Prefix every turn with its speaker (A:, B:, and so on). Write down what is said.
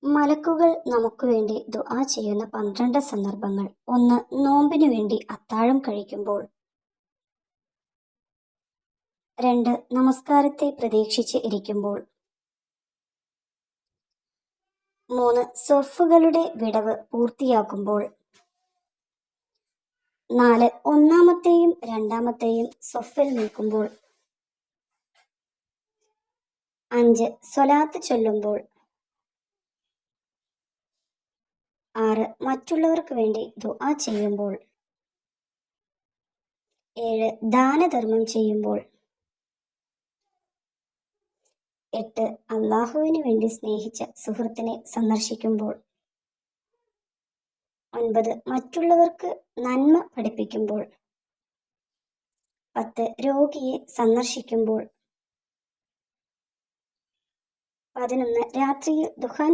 A: മലക്കുകൾ നമുക്ക് വേണ്ടി ദുആ ചെയ്യുന്ന 12 സന്ദർഭങ്ങൾ. 1. നോമ്പിനു വേണ്ടി അത്താഴം കഴിക്കുമ്പോൾ. 2. നമസ്കാരത്തെ പ്രതീക്ഷിച്ച് ഇരിക്കുമ്പോൾ. 3. സ്വഫുകളുടെ വിടവ് പൂർത്തിയാക്കുമ്പോൾ. 4. ഒന്നാമത്തെയും രണ്ടാമത്തെയും സ്വഫിൽ നിൽക്കുമ്പോൾ. 5. സ്വലാത്ത് ചൊല്ലുമ്പോൾ. 6. മറ്റുള്ളവർക്ക് വേണ്ടി ദുആ ചെയ്യുമ്പോൾ. 7. ദാനധർമ്മം ചെയ്യുമ്പോൾ. 8. അല്ലാഹുവിന് വേണ്ടി സ്നേഹിച്ച സുഹൃത്തിനെ സന്ദർശിക്കുമ്പോൾ. 9. മറ്റുള്ളവർക്ക് നന്മ പഠിപ്പിക്കുമ്പോൾ. 10. രോഗിയെ സന്ദർശിക്കുമ്പോൾ. 11. രാത്രിയിൽ ദുഹാൻ